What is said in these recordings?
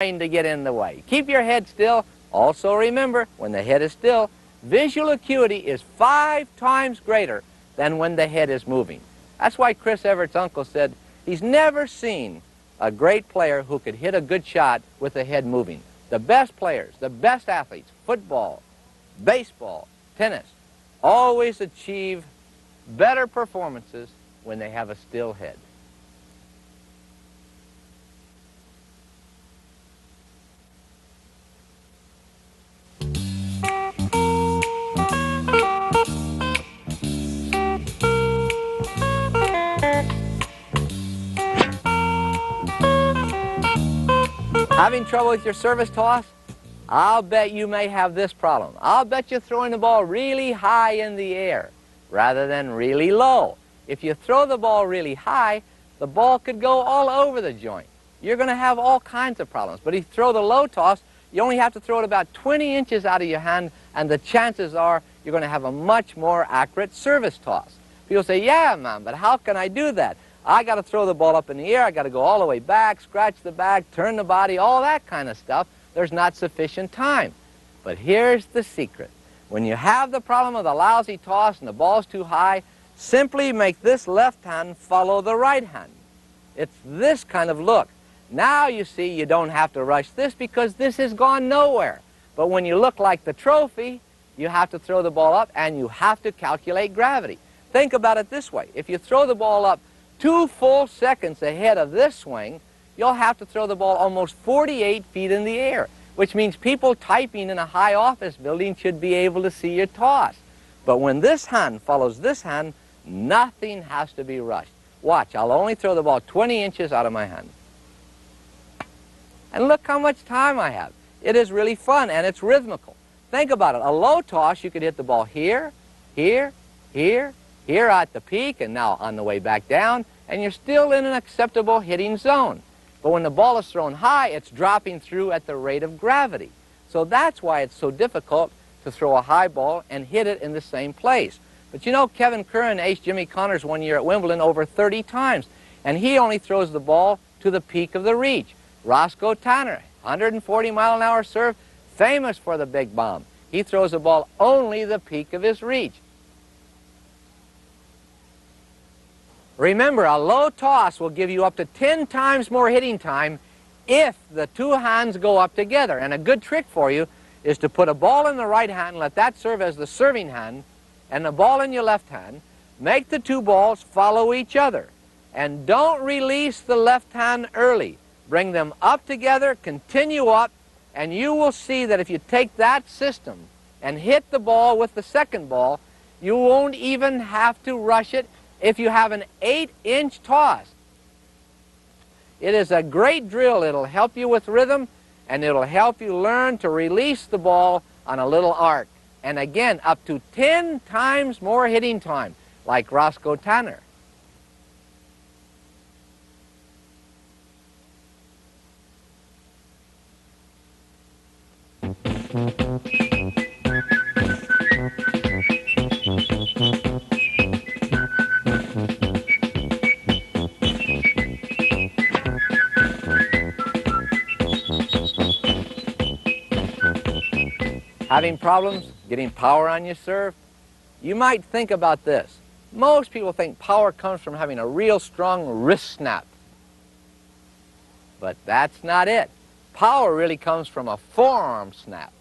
to get in the way. Keep your head still. Also remember, when the head is still, visual acuity is 5 times greater than when the head is moving. That's why Chris Everett's uncle said he's never seen a great player who could hit a good shot with the head moving. The best players, the best athletes, football, baseball, tennis, always achieve better performances when they have a still head. Having trouble with your service toss? I'll bet you may have this problem. I'll bet you're throwing the ball really high in the air rather than really low. If you throw the ball really high, the ball could go all over the joint. You're going to have all kinds of problems. But if you throw the low toss, you only have to throw it about 20 inches out of your hand, and the chances are you're going to have a much more accurate service toss. People say, yeah, man, but how can I do that? I got to throw the ball up in the air, I got to go all the way back, scratch the back, turn the body, all that kind of stuff. There's not sufficient time. But here's the secret. When you have the problem of the lousy toss and the ball's too high, simply make this left hand follow the right hand. It's this kind of look. Now you see you don't have to rush this because this has gone nowhere. But when you look like the trophy, you have to throw the ball up and you have to calculate gravity. Think about it this way. If you throw the ball up 2 full seconds ahead of this swing, you'll have to throw the ball almost 48 feet in the air, which means people typing in a high office building should be able to see your toss. But when this hand follows this hand, nothing has to be rushed. Watch, I'll only throw the ball 20 inches out of my hand. And look how much time I have. It is really fun, and it's rhythmical. Think about it. A low toss, you could hit the ball here, here, here, here at the peak, and now on the way back down, and you're still in an acceptable hitting zone. But when the ball is thrown high, it's dropping through at the rate of gravity. So that's why it's so difficult to throw a high ball and hit it in the same place. But you know, Kevin Curran aced Jimmy Connors one year at Wimbledon over 30 times, and he only throws the ball to the peak of the reach. Roscoe Tanner, 140-mile-an-hour serve, famous for the big bomb. He throws the ball only the peak of his reach. Remember, a low toss will give you up to 10 times more hitting time if the two hands go up together. And a good trick for you is to put a ball in the right hand, let that serve as the serving hand, and the ball in your left hand. Make the two balls follow each other. And don't release the left hand early. Bring them up together, continue up, and you will see that if you take that system and hit the ball with the second ball, you won't even have to rush it if you have an 8-inch toss. It is a great drill. It'll help you with rhythm, and it'll help you learn to release the ball on a little arc. And again, up to 10 times more hitting time, like Roscoe Tanner. Having problems getting power on your serve? You might think about this. Most people think power comes from having a real strong wrist snap. But that's not it. Power really comes from a forearm snap.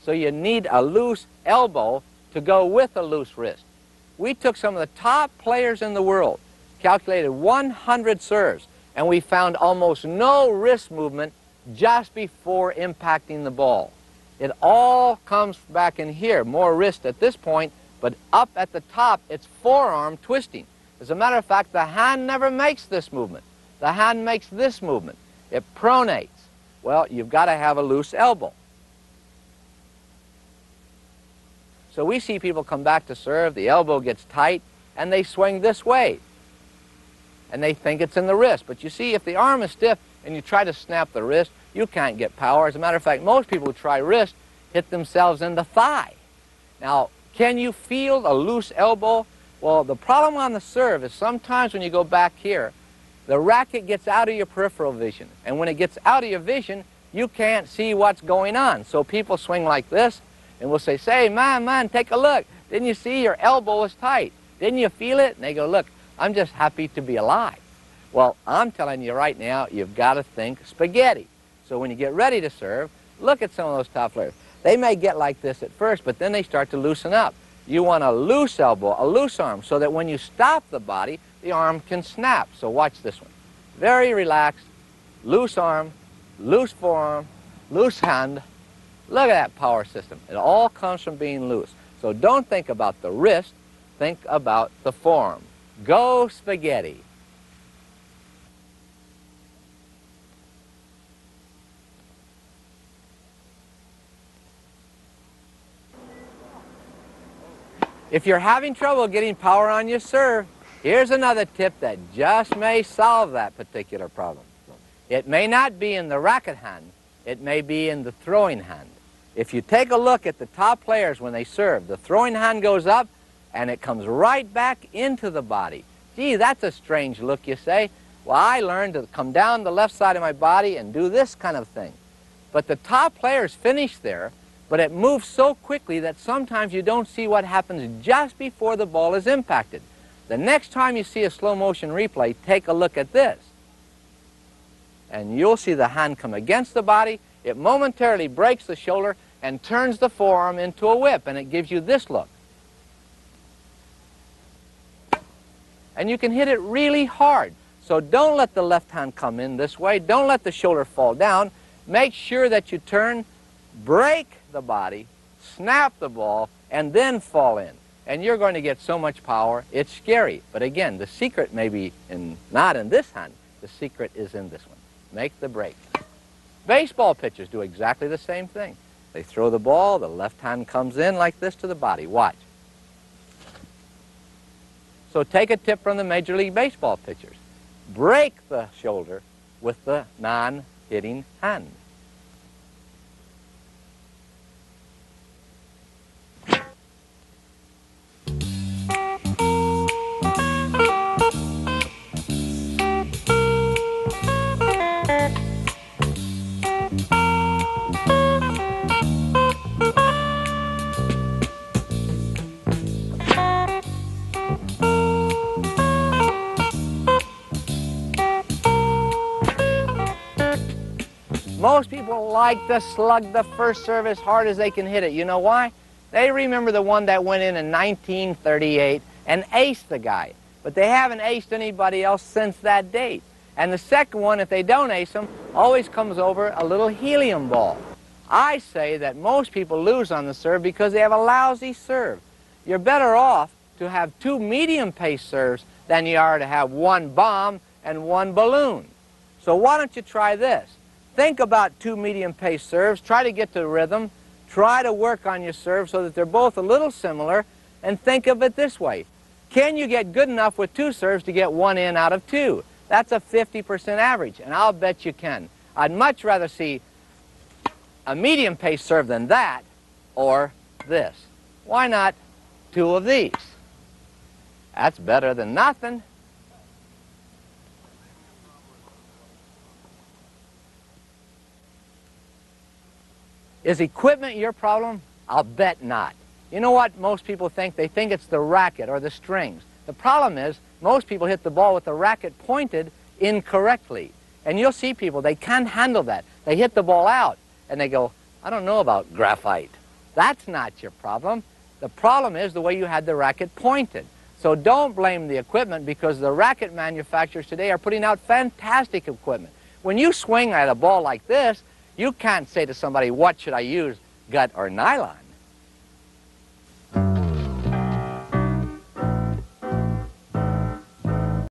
So you need a loose elbow to go with a loose wrist. We took some of the top players in the world, calculated 100 serves, and we found almost no wrist movement just before impacting the ball. It all comes back in here, more wrist at this point, but up at the top, it's forearm twisting. As a matter of fact, the hand never makes this movement. The hand makes this movement. It pronates. Well, you've got to have a loose elbow. So we see people come back to serve, the elbow gets tight, and they swing this way. And they think it's in the wrist. But you see, if the arm is stiff and you try to snap the wrist, you can't get power. As a matter of fact, most people who try wrist hit themselves in the thigh. Now, can you feel a loose elbow? Well, the problem on the serve is sometimes when you go back here, the racket gets out of your peripheral vision. And when it gets out of your vision, you can't see what's going on. So people swing like this, and we'll say, man, take a look. Didn't you see your elbow was tight? Didn't you feel it? And they go, look, I'm just happy to be alive. Well, I'm telling you right now, you've got to think spaghetti. So when you get ready to serve, look at some of those top players. They may get like this at first, but then they start to loosen up. You want a loose elbow, a loose arm, so that when you stop the body, the arm can snap. So watch this one. Very relaxed, loose arm, loose forearm, loose hand. Look at that power system. It all comes from being loose. So don't think about the wrist, think about the forearm. Go spaghetti. If you're having trouble getting power on your serve, here's another tip that just may solve that particular problem. It may not be in the racket hand, it may be in the throwing hand. If you take a look at the top players when they serve, the throwing hand goes up and it comes right back into the body. Gee, that's a strange look, you say. Well, I learned to come down the left side of my body and do this kind of thing. But the top players finish there, but it moves so quickly that sometimes you don't see what happens just before the ball is impacted. The next time you see a slow motion replay, take a look at this. And you'll see the hand come against the body, it momentarily breaks the shoulder and turns the forearm into a whip, and it gives you this look. And you can hit it really hard. So don't let the left hand come in this way, don't let the shoulder fall down. Make sure that you turn, break the body, snap the ball, and then fall in. And you're going to get so much power, it's scary. But again, the secret may be not in this hand. The secret is in this one. Make the break. Baseball pitchers do exactly the same thing. They throw the ball, the left hand comes in like this to the body. Watch. So take a tip from the Major League Baseball pitchers. Break the shoulder with the non-hitting hand. Most people like to slug the first serve as hard as they can hit it. You know why? They remember the one that went in 1938 and aced the guy. But they haven't aced anybody else since that date. And the second one, if they don't ace them, always comes over a little helium ball. I say that most people lose on the serve because they have a lousy serve. You're better off to have two medium-pace serves than you are to have one bomb and one balloon. So why don't you try this? Think about two medium-pace serves, try to get to rhythm, try to work on your serve so that they're both a little similar, and think of it this way. Can you get good enough with two serves to get one in out of two? That's a 50% average, and I'll bet you can. I'd much rather see a medium-pace serve than that, or this. Why not two of these? That's better than nothing. Is equipment your problem? I'll bet not. You know what most people think? They think it's the racket or the strings. The problem is most people hit the ball with the racket pointed incorrectly. And you'll see people, they can't handle that. They hit the ball out and they go, I don't know about graphite. That's not your problem. The problem is the way you had the racket pointed. So don't blame the equipment because the racket manufacturers today are putting out fantastic equipment. When you swing at a ball like this, you can't say to somebody, what should I use, gut or nylon?